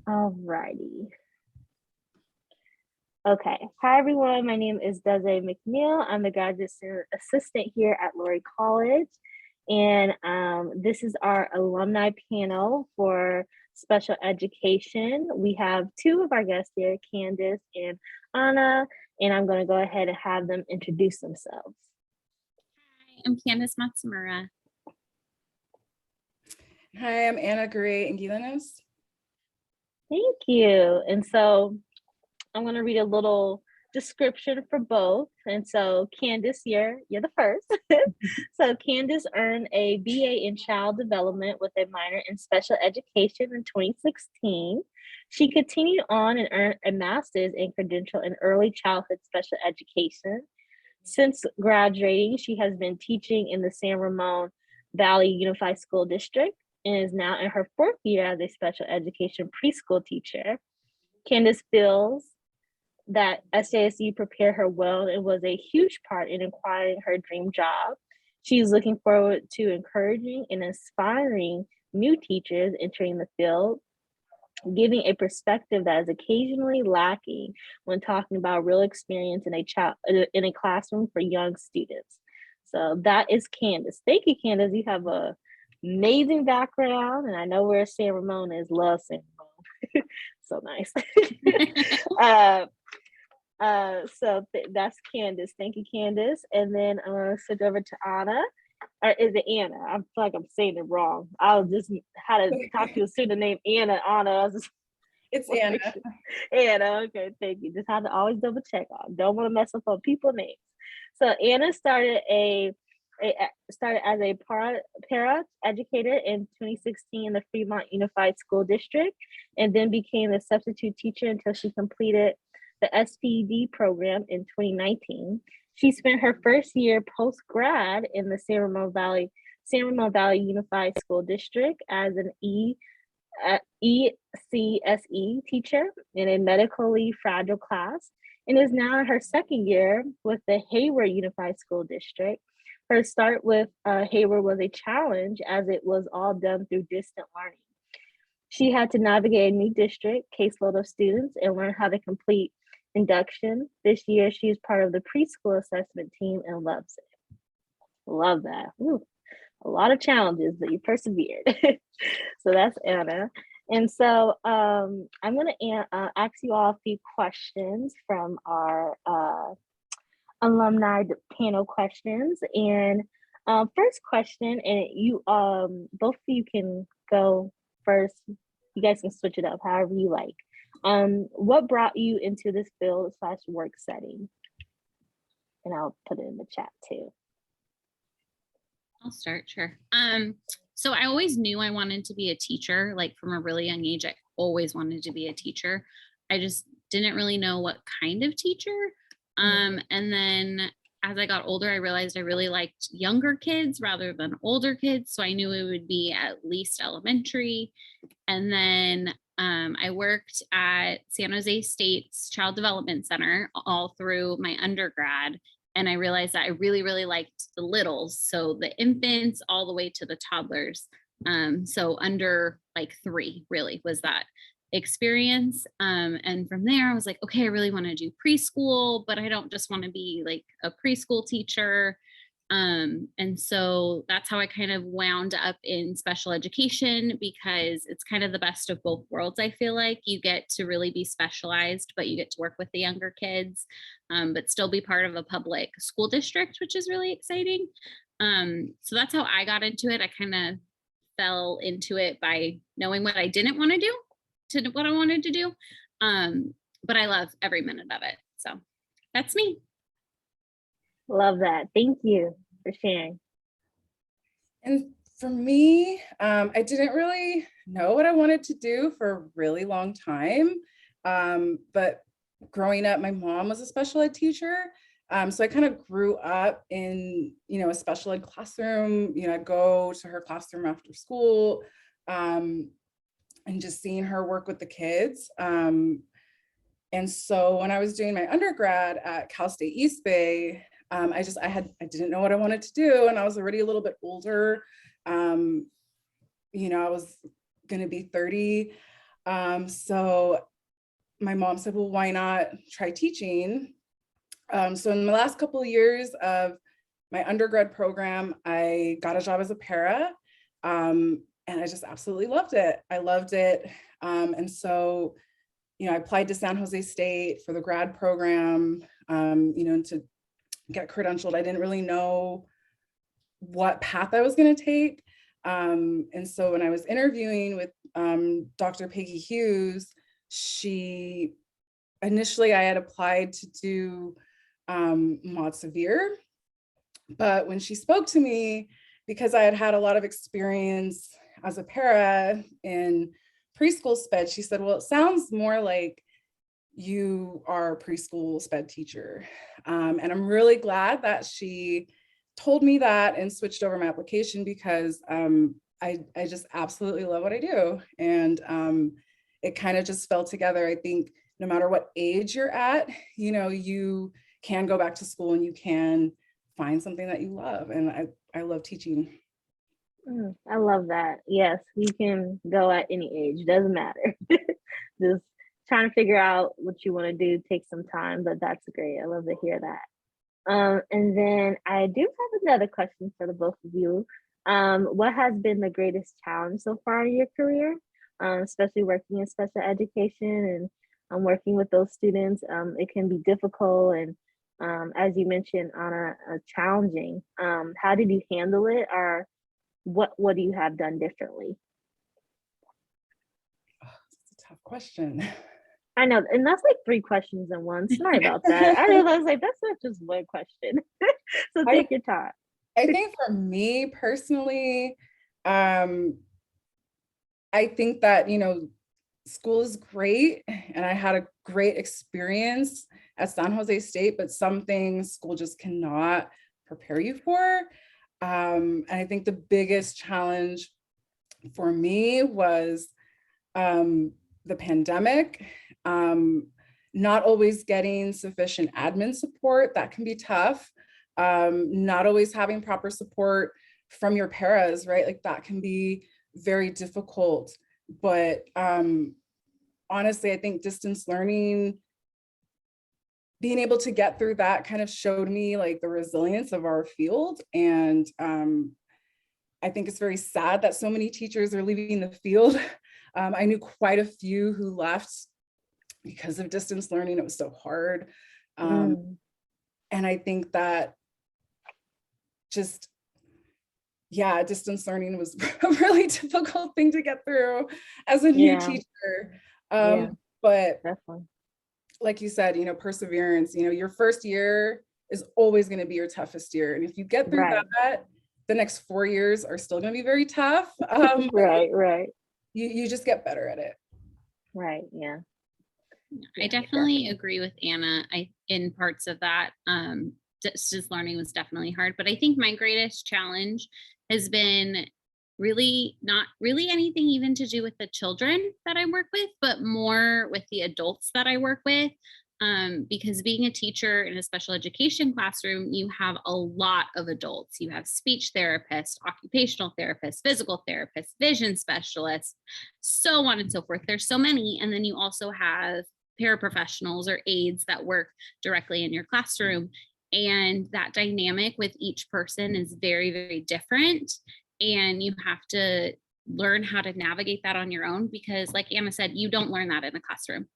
Alrighty. Okay. Hi, everyone. My name is Desiree McNeil. I'm the graduate student assistant here at Lurie College. And this is our alumni panel for special education. We have two of our guests here, Candice and Anna, and I'm going to go ahead and have them introduce themselves. Hi, I'm Candice Matsumura. Hi, I'm Anna Enguidanos. Thank you. And so I'm going to read a little description for both. And so Candice, you're the first. So Candice earned a BA in child development with a minor in special education in 2016. She continued on and earned a master's in credential in early childhood special education. Since graduating, she has been teaching in the San Ramon Valley Unified School District and is now in her fourth year as a special education preschool teacher. Candice feels that SJSU prepared her well and was a huge part in acquiring her dream job. She's looking forward to encouraging and inspiring new teachers entering the field, giving a perspective that is occasionally lacking when talking about real experience in a classroom for young students. So that is Candice. Thank you, Candice. You have an amazing background, and I know where San Ramon is. Love San Ramon. So nice. That's Candice. Thank you, Candice. And then I'm going to switch over to Anna. Or is it Anna? I feel like I'm saying it wrong. I just had to talk to a student named Anna. It's Anna. Anna, okay, thank you. Just have to always double check on. Don't want to mess up on people's names. So Anna started as a para educator in 2016 in the Fremont Unified School District, and then became a substitute teacher until she completed the SPED program in 2019. She spent her first year post-grad in the San Ramon Valley Unified School District as an ECSE teacher in a medically fragile class, and is now in her second year with the Hayward Unified School District. Her start with Hayward was a challenge as it was all done through distant learning. She had to navigate a new district, caseload of students, and learn how to complete induction. This year, she is part of the preschool assessment team and loves it. Love that. Ooh, a lot of challenges, but you persevered. So that's Anna. And so I'm going to ask you all a few questions from our alumni panel questions. And first question, and you both of you can go first. You guys can switch it up however you like. What brought you into this field / work setting? And I'll put it in the chat too. I'll start, sure. So I always knew I wanted to be a teacher, like from a really young age. I always wanted to be a teacher. I just didn't really know what kind of teacher. And then as I got older, I realized I really liked younger kids rather than older kids. So I knew it would be at least elementary. And then I worked at San Jose State's Child Development Center all through my undergrad. And I realized that I really, really liked the littles. So the infants all the way to the toddlers. So under like 3 really was that experience. And from there I was like, okay, I really want to do preschool, but I don't just want to be like a preschool teacher. And so that's how I kind of wound up in special education, because it's kind of the best of both worlds. I feel like you get to really be specialized, but you get to work with the younger kids, but still be part of a public school district, which is really exciting. So that's how I got into it. I kind of fell into it by knowing what I didn't want to do to what I wanted to do. But I love every minute of it. So that's me. Love that. Thank you for sharing. And for me, I didn't really know what I wanted to do for a really long time. But growing up, my mom was a special ed teacher. So I kind of grew up in, a special ed classroom. I'd go to her classroom after school and just seeing her work with the kids. And so when I was doing my undergrad at Cal State East Bay, I didn't know what I wanted to do. And I was already a little bit older. I was going to be 30. So my mom said, well, why not try teaching? So in the last couple of years of my undergrad program, I got a job as a para, and I just absolutely loved it. I loved it. And so, I applied to San Jose State for the grad program, to get credentialed. I didn't really know what path I was going to take. And so when I was interviewing with Dr. Peggy Hughes, initially I had applied to do Mod Severe, but when she spoke to me, because I had had a lot of experience as a para in preschool SPED, she said, well, it sounds more like you are a preschool SPED teacher. And I'm really glad that she told me that and switched over my application, because I just absolutely love what I do. And it kind of just fell together. I think no matter what age you're at, you can go back to school and you can find something that you love. And I love teaching. I love that. Yes, you can go at any age, doesn't matter. Just trying to figure out what you want to do takes some time, but that's great. I love to hear that. And then I do have another question for the both of you. What has been the greatest challenge so far in your career, especially working in special education and working with those students? It can be difficult and, as you mentioned, on a challenging. How did you handle it, or what do you have done differently? Oh, that's a tough question. I know, and that's like 3 questions in one. Sorry about that. I was like, that's not just one question. So take your time. I think for me personally, I think that, school is great and I had a great experience at San Jose State, but some things school just cannot prepare you for. And I think the biggest challenge for me was the pandemic, not always getting sufficient admin support. That can be tough. Not always having proper support from your paras, right? Like that can be very difficult. But honestly, I think distance learning, being able to get through that kind of showed me like the resilience of our field. And I think it's very sad that so many teachers are leaving the field. I knew quite a few who left because of distance learning. It was so hard. And I think that distance learning was a really difficult thing to get through as a new teacher. But definitely, like you said, perseverance, your first year is always going to be your toughest year. And if you get through that, the next 4 years are still going to be very tough. Right. You just get better at it. Right. Yeah. I definitely agree with Anna. In parts of that, distance learning was definitely hard, but I think my greatest challenge has been really not really anything even to do with the children that I work with, but more with the adults that I work with. Because being a teacher in a special education classroom, you have a lot of adults. You have speech therapists, occupational therapists, physical therapists, vision specialists, so on and so forth. There's so many. And then you also have paraprofessionals or aides that work directly in your classroom. And that dynamic with each person is very, very different. And you have to learn how to navigate that on your own, because like Anna said, you don't learn that in the classroom.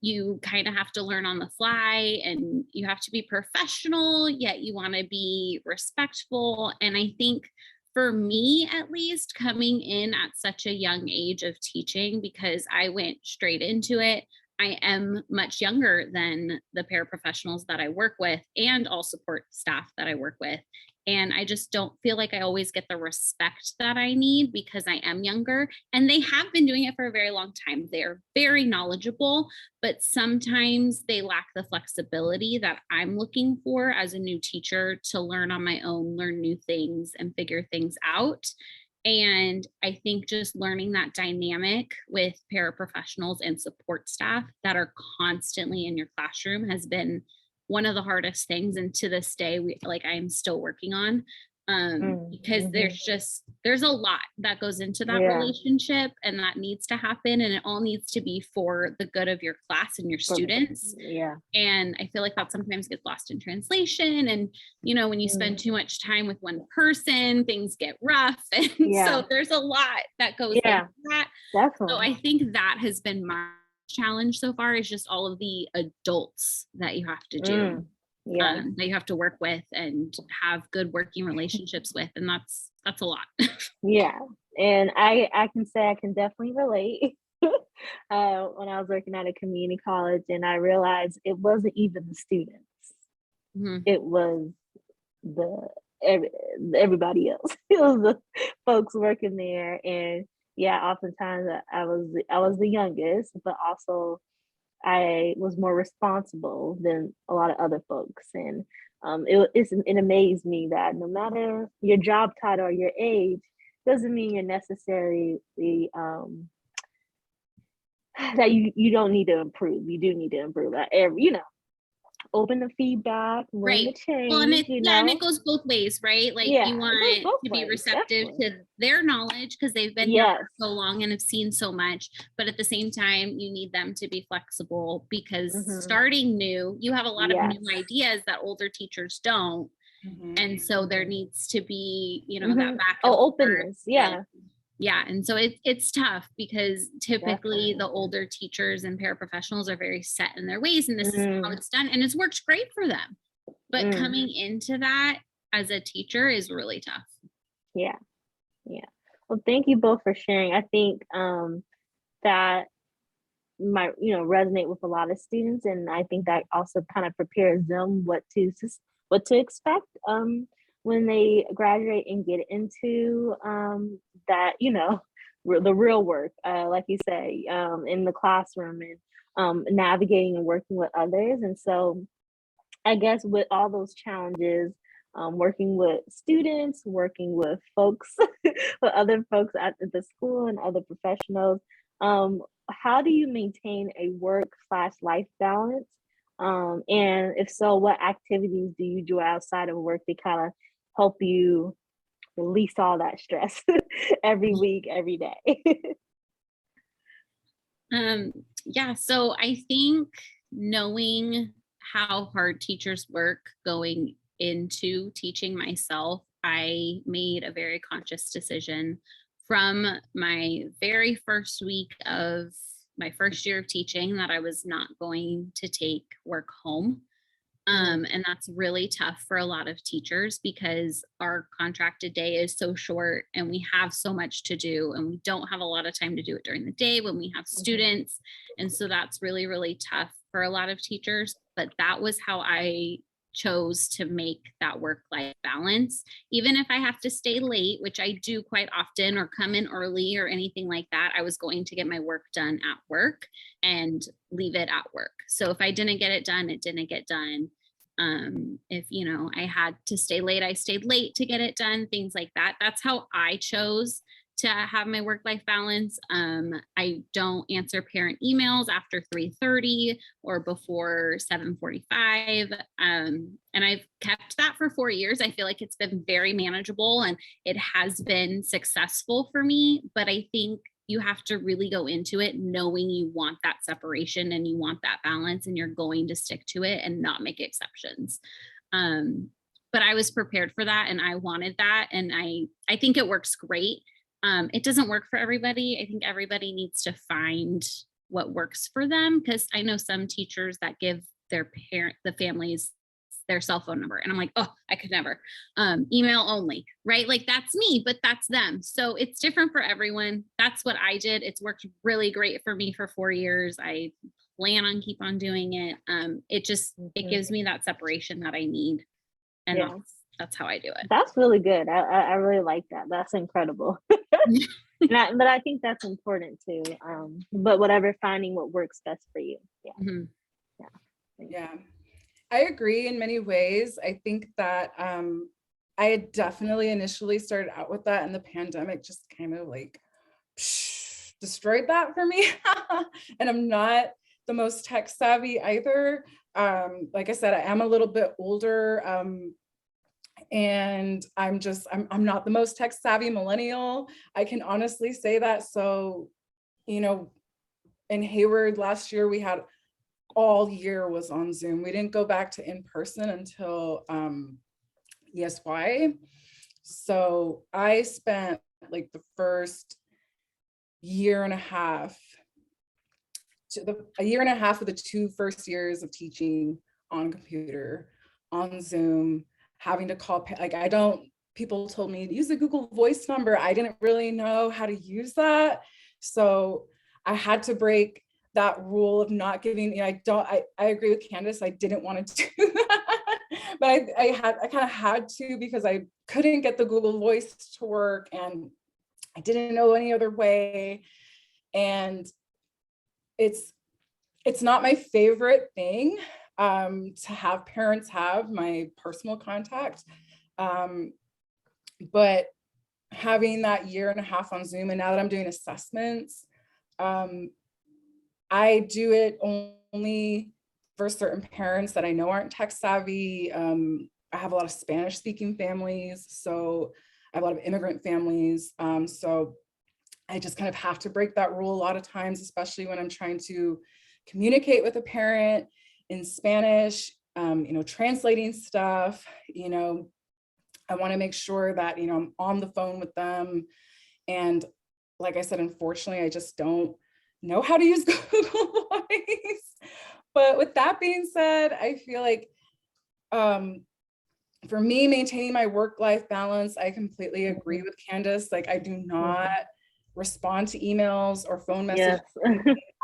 You kind of have to learn on the fly, and you have to be professional, yet you want to be respectful. And I think for me, at least, coming in at such a young age of teaching, because I went straight into it, I am much younger than the paraprofessionals that I work with and all support staff that I work with. And I just don't feel like I always get the respect that I need because I am younger. And they have been doing it for a very long time. They're very knowledgeable, but sometimes they lack the flexibility that I'm looking for as a new teacher to learn on my own, learn new things and figure things out. And I think just learning that dynamic with paraprofessionals and support staff that are constantly in your classroom has been one of the hardest things. And to this day, I'm still working on. Because there's a lot that goes into that relationship, and that needs to happen, and it all needs to be for the good of your class and your students. And I feel like that sometimes gets lost in translation, and when you spend too much time with one person, things get rough, and so there's a lot that goes into that. Definitely. So I think that has been my challenge so far, is just all of the adults that you have to do. That you have to work with and have good working relationships with, and that's a lot. And I can say I can definitely relate. When I was working at a community college, and I realized it wasn't even the students, it was everybody else. It was the folks working there, and oftentimes I was the youngest, but also I was more responsible than a lot of other folks. And it amazed me that no matter your job title or your age, doesn't mean you're necessarily that you don't need to improve. You do need to improve. Open to feedback, willing to change. Well, and it goes both ways, right? Like you want to be receptive to their knowledge, because they've been here for so long and have seen so much. But at the same time, you need them to be flexible, because starting new, you have a lot of new ideas that older teachers don't. And so there needs to be, that back. Openness. And so it's tough, because typically the older teachers and paraprofessionals are very set in their ways, and this is how it's done, and it's worked great for them. But coming into that as a teacher is really tough. Well, thank you both for sharing. I think that might resonate with a lot of students, and I think that also kind of prepares them what to expect when they graduate and get into that, the real work, like you say, in the classroom, and navigating and working with others. And so I guess with all those challenges, working with students, working with folks, with other folks at the school and other professionals, how do you maintain a work/life balance? And if so, what activities do you do outside of work to kind of help you release all that stress every week, every day? So I think knowing how hard teachers work going into teaching myself, I made a very conscious decision from my very first week of my first year of teaching that I was not going to take work home. And that's really tough for a lot of teachers, because our contracted day is so short and we have so much to do, and we don't have a lot of time to do it during the day when we have students. And so that's really, really tough for a lot of teachers. But that was how I chose to make that work-life balance. Even if I have to stay late, which I do quite often, or come in early or anything like that, I was going to get my work done at work and leave it at work. So if I didn't get it done, it didn't get done. If I had to stay late, I stayed late to get it done, things like that. That's how I chose to have my work-life balance. I don't answer parent emails after 3:30 or before 7:45. And I've kept that for 4 years. I feel like it's been very manageable and it has been successful for me. But I think you have to really go into it knowing you want that separation and you want that balance, and you're going to stick to it and not make exceptions. But I was prepared for that, and I wanted that. And I think it works great. It doesn't work for everybody. I think everybody needs to find what works for them, because I know some teachers that give the families their cell phone number, and I'm like, oh, I could never. Email only, right? Like that's me, but that's them. So it's different for everyone. That's what I did. It's worked really great for me for 4 years. I plan on keep on doing it. It gives me that separation that I need, and that's how I do it. That's really good. I really like that. That's incredible. But I think that's important too. But finding what works best for you. Yeah. I agree in many ways. I think that I had definitely initially started out with that, and the pandemic just kind of like destroyed that for me. And I'm not the most tech savvy either. Like I said, I am a little bit older. And I'm not the most tech savvy millennial. I can honestly say that. So, you know, in Hayward last year, we had all year was on Zoom. We didn't go back to in person until ESY. So I spent like the first year and a half of the 2 first years of teaching on computer, on Zoom, having to call, like people told me use the Google Voice number. I didn't really know how to use that. So I had to break that rule of not giving, I agree with Candice. I didn't want to do that, but I kind of had to, because I couldn't get the Google Voice to work and I didn't know any other way. And it's not my favorite thing to have parents have my personal contact. But having that year and a half on Zoom, and now that I'm doing assessments, I do it only for certain parents that I know aren't tech savvy. I have a lot of Spanish speaking families, so I have a lot of immigrant families. So I just kind of have to break that rule a lot of times, especially when I'm trying to communicate with a parent in Spanish, translating stuff. I want to make sure that, I'm on the phone with them. And like I said, unfortunately, I just don't know how to use Google Voice. But with that being said, I feel like for me, maintaining my work-life balance, I completely agree with Candice. Like, I do not respond to emails or phone messages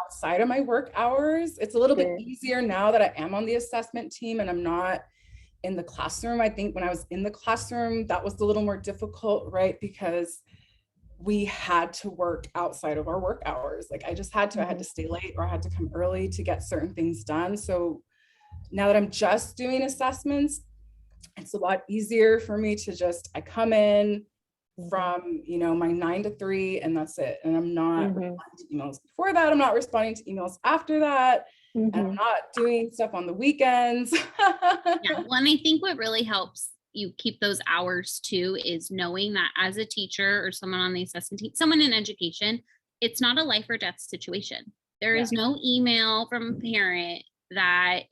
outside of my work hours. It's a little bit easier now that I am on the assessment team and I'm not in the classroom. I think when I was in the classroom, that was a little more difficult, right? Because we had to work outside of our work hours. Like I just had to, I had to stay late or I had to come early to get certain things done. So now that I'm just doing assessments, it's a lot easier for me to I come in from, my 9 to 3 and that's it. And I'm not responding to emails before that. I'm not responding to emails after that. And I'm not doing stuff on the weekends. Yeah, well, and I think what really helps you keep those hours too is knowing that as a teacher or someone on the assessment team, someone in education, it's not a life or death situation. There is no email from a parent that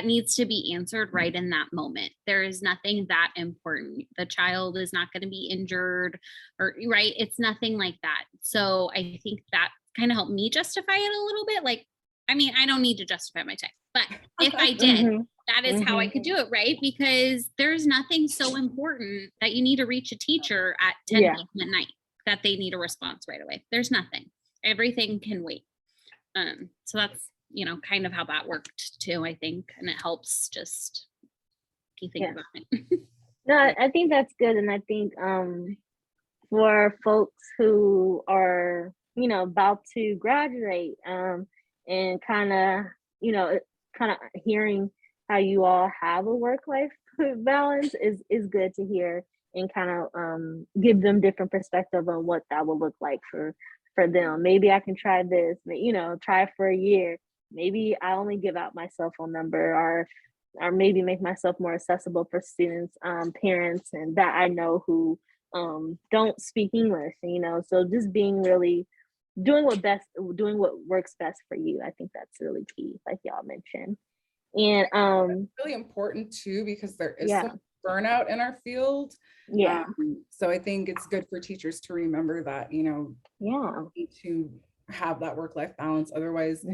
needs to be answered right in that moment. There is nothing that important. The child is not going to be injured or right. It's nothing like that. So I think that kind of helped me justify it a little bit. Like, I mean, I don't need to justify my text, but if I did, that is how I could do it, right? Because there's nothing so important that you need to reach a teacher at 10 p.m. at night that they need a response right away. There's nothing. Everything can wait. So that's, kind of how that worked too, I think. And it helps just keep thinking about it. No, I think that's good. And I think for folks who are, about to graduate and kind of hearing how you all have a work-life balance is good to hear, and kind of give them different perspective on what that will look like for them. Maybe I can try this, try it for a year. Maybe I only give out my cell phone number, or maybe make myself more accessible for students, parents, and that I know who don't speak English, so just being really doing what works best for you. I think that's really key, like y'all mentioned. And it's really important too, because there is some burnout in our field. So I think it's good for teachers to remember that, you need to have that work-life balance. Otherwise,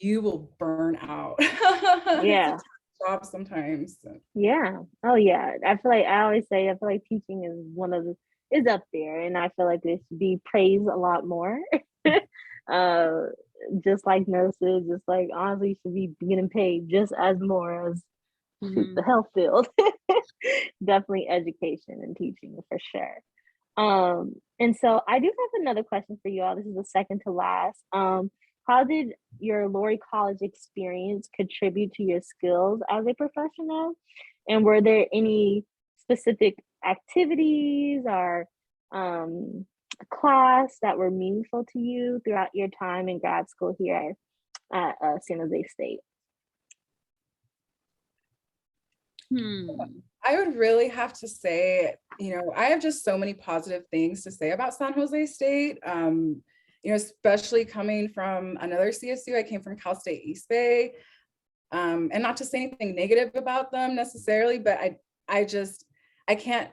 you will burn out. It's a tough job sometimes. Oh yeah. I always say, I feel like teaching is up there, and I feel like it should be praised a lot more. Just like nurses, just like honestly should be getting paid just as more as the health field. Definitely education and teaching for sure. And so I do have another question for you all. This is the second to last. How did your Lurie College experience contribute to your skills as a professional? And were there any specific activities or class that were meaningful to you throughout your time in grad school here at San Jose State? I would really have to say, I have just so many positive things to say about San Jose State. Especially coming from another CSU, I came from Cal State East Bay. And not to say anything negative about them necessarily, but I can't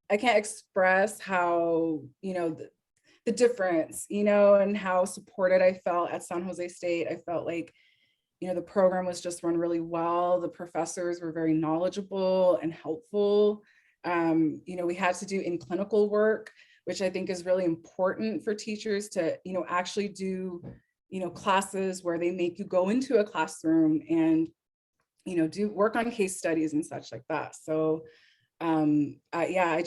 express how, the difference, and how supported I felt at San Jose State. I felt like, the program was just run really well. The professors were very knowledgeable and helpful. We had to do in clinical work, which I think is really important for teachers to, actually do, classes where they make you go into a classroom and, do work on case studies and such like that. So I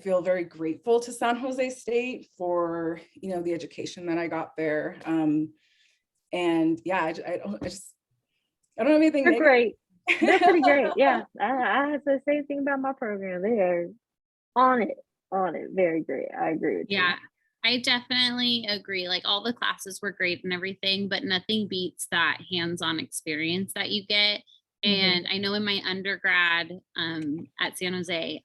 feel very grateful to San Jose State for, the education that I got there. And yeah, I don't have anything. They're great. They're pretty great. Yeah, I have to say the same thing about my program. They are on it. Very great. I agree with you. Yeah, I definitely agree. Like all the classes were great and everything, but nothing beats that hands-on experience that you get. And I know in my undergrad at San Jose,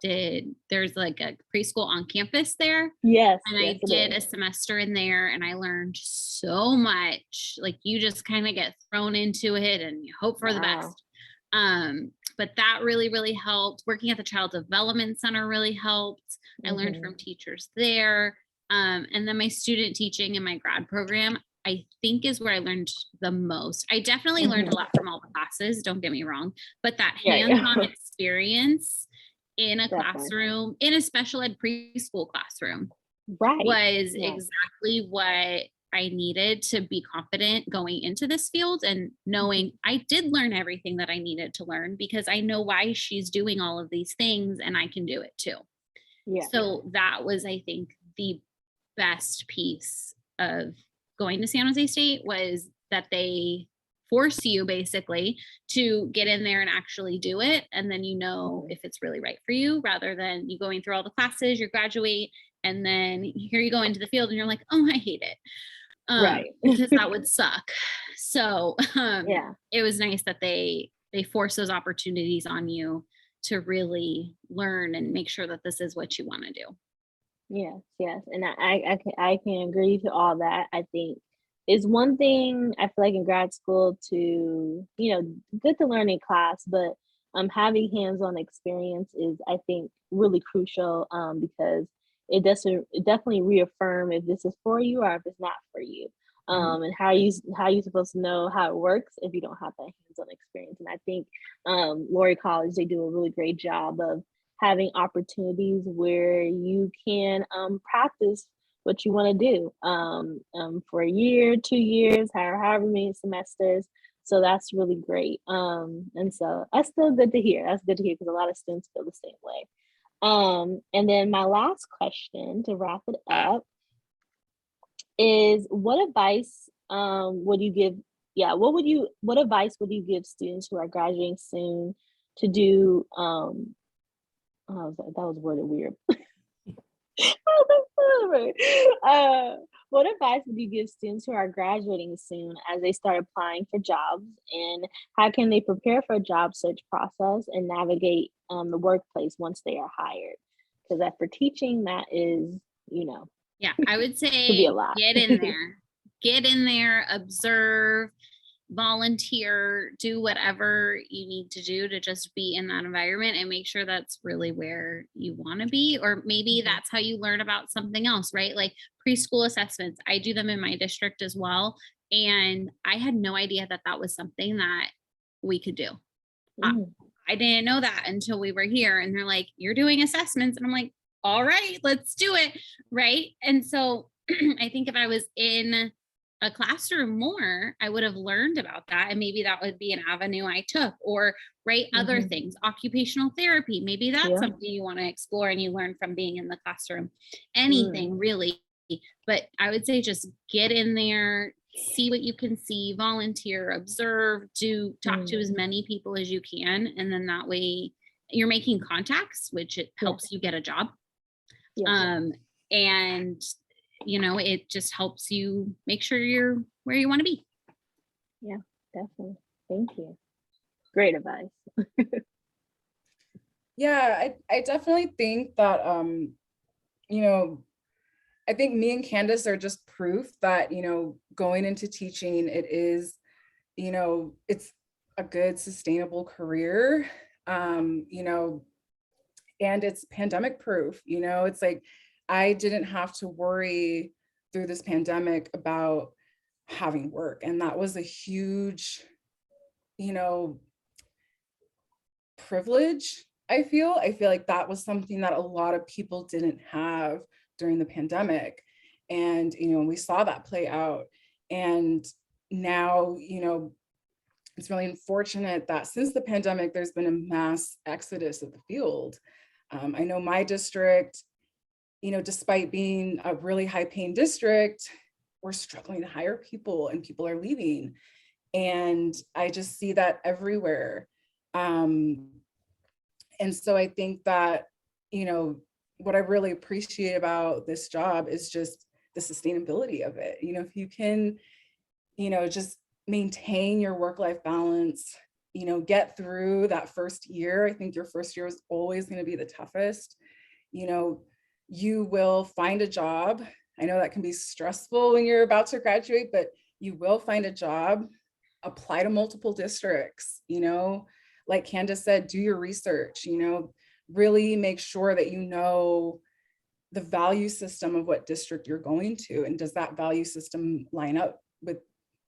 there's like a preschool on campus there. Yes. And I did a semester in there and I learned so much. Like you just kind of get thrown into it and you hope for the best. But that really, really helped. Working at the Child Development Center really helped. I learned from teachers there. And then my student teaching in my grad program, I think is where I learned the most. I definitely learned a lot from all the classes, don't get me wrong, but that hands-on experience in a classroom, in a special ed preschool classroom, was exactly what I needed to be confident going into this field and knowing I did learn everything that I needed to learn because I know why she's doing all of these things and I can do it too. Yeah. So that was, I think, the best piece of going to San Jose State was that they force you basically to get in there and actually do it. And then if it's really right for you, rather than you going through all the classes, you graduate, and then here you go into the field and you're like, oh, I hate it. Because that would suck. So it was nice that they force those opportunities on you to really learn and make sure that this is what you want to do. Yes. And I can agree to all that. I think it's one thing I feel like in grad school to, good to learn in class, but having hands-on experience is, I think, really crucial because it definitely reaffirm if this is for you or if it's not for you. And how you supposed to know how it works if you don't have that hands-on experience. And I think Lurie College, they do a really great job of having opportunities where you can practice what you want to do for a year, 2 years, however many semesters. So that's really great. And so that's still good to hear. That's good to hear because a lot of students feel the same way. And then my last question to wrap it up is what advice would you give? Yeah, what advice would you give students who are graduating soon to do? That was worded weird. What advice would you give students who are graduating soon as they start applying for jobs, and how can they prepare for a job search process and navigate the workplace once they are hired? Because for teaching, that is, yeah, I would say be a lot. Get in there, observe, volunteer, do whatever you need to do to just be in that environment and make sure that's really where you want to be. Or maybe that's how you learn about something else, right? Like preschool assessments. I do them in my district as well. And I had no idea that was something that we could do. I didn't know that until we were here, and they're like, you're doing assessments. And I'm like, all right, let's do it. Right. And so I think if I was in a classroom more, I would have learned about that. And maybe that would be an avenue I took, or other things, occupational therapy. Maybe that's something you want to explore and you learn from being in the classroom, anything really. But I would say just get in there, see what you can see, volunteer, observe, talk to as many people as you can. And then that way you're making contacts, which it helps you get a job. And it just helps you make sure you're where you want to be. Yeah, definitely. Thank you. great advice. Yeah, I definitely think that, you know, I think me and Candice are just proof that, you know, going into teaching, it is, you know, it's a good sustainable career, you know, and it's pandemic proof, you know, it's like, I didn't have to worry through this pandemic about having work. And that was a huge, you know, privilege. I feel like that was something that a lot of people didn't have during the pandemic. And, you know, we saw that play out. And now, you know, it's really unfortunate that since the pandemic, there's been a mass exodus of the field. I know my district, you know, despite being a really high paying district, we're struggling to hire people and people are leaving. And I just see that everywhere. And so I think that, you know, what I really appreciate about this job is just the sustainability of it. You know, if you can, you know, just maintain your work-life balance, you know, get through that first year. I think your first year is always going to be the toughest. You know, you will find a job. I know that can be stressful when you're about to graduate, but you will find a job, apply to multiple districts, you know, like Candice said, do your research, you know, really make sure that you know the value system of what district you're going to, and does that value system line up with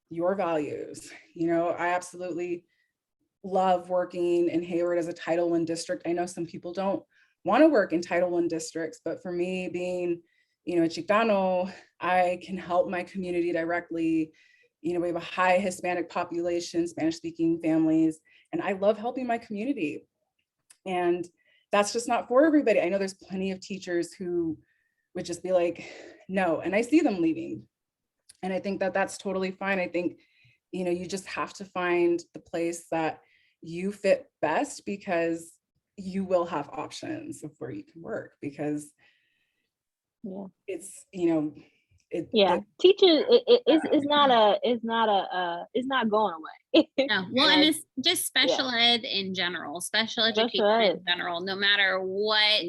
your values? You know, I absolutely love working in Hayward as a Title I district. I know some people don't want to work in Title I districts, but for me, being, you know, a Chicano, I can help my community directly. You know, we have a high Hispanic population, Spanish-speaking families, and I love helping my community. And that's just not for everybody. I know there's plenty of teachers who would just be like, no, and I see them leaving. And I think that that's totally fine. I think, you know, you just have to find the place that you fit best, because you will have options of where you can work, because it's, you know, teaching is not going away. No, well, and it's just special ed in general, special education in general, no matter what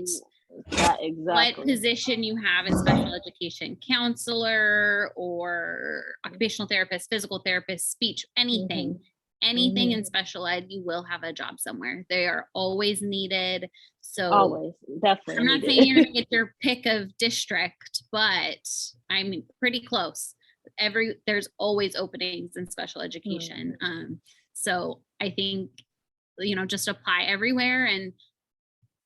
what position you have in special education, counselor or occupational therapist, physical therapist, speech, anything. Anything in special ed, you will have a job somewhere. They are always needed. So always, definitely. I'm not saying you're gonna get your pick of district, but I'm pretty close. There's always openings in special education. So I think, you know, just apply everywhere and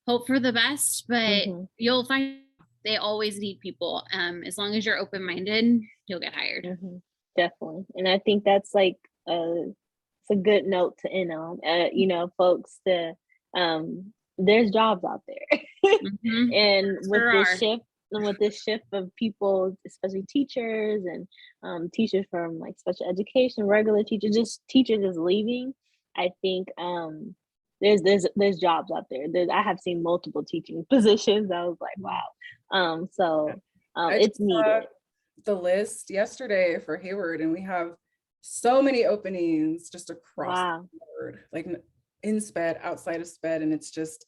hope for the best, but you'll find they always need people. As long as you're open-minded, you'll get hired. Definitely. And I think that's like it's a good note to end on. You know, folks, there's jobs out there. And with this shift of people, especially teachers and teachers from like special education, regular teachers, just teachers is leaving, I think there's jobs out there. I have seen multiple teaching positions. I was like, wow. So it's needed. The list yesterday for Hayward, and we have so many openings just across the board, like in SPED, outside of SPED, and it's just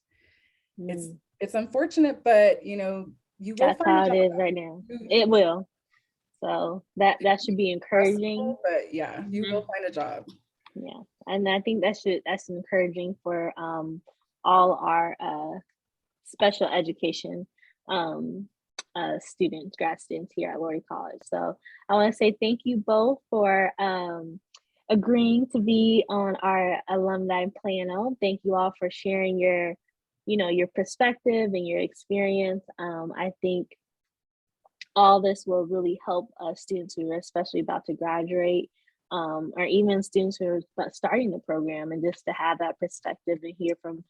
it's unfortunate, but you know, you will that's how it is right now. It will. So that should be encouraging. But yeah, you will find a job. Yeah, and I think that's encouraging for all our special education students, grad students here at Lurie College. So I want to say thank you both for agreeing to be on our alumni panel. Thank you all for sharing your perspective and your experience. I think all this will really help students who are especially about to graduate, or even students who are starting the program, and just to have that perspective and hear from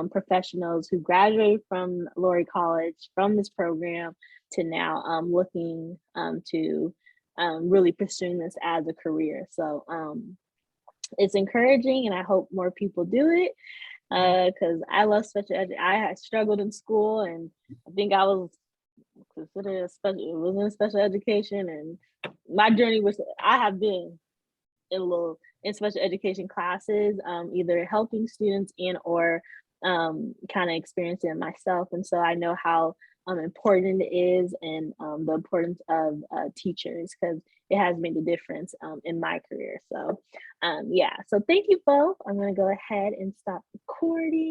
professionals who graduated from Lurie College from this program to now looking to really pursuing this as a career. So it's encouraging, and I hope more people do it, because I love special ed. I had struggled in school, and I think I was considered in special education, and my journey I have been in a little in special education classes, either helping students and or kind of experiencing it myself. And so I know how important it is, and the importance of teachers, because it has made a difference in my career. So yeah, so thank you both. I'm going to go ahead and stop recording.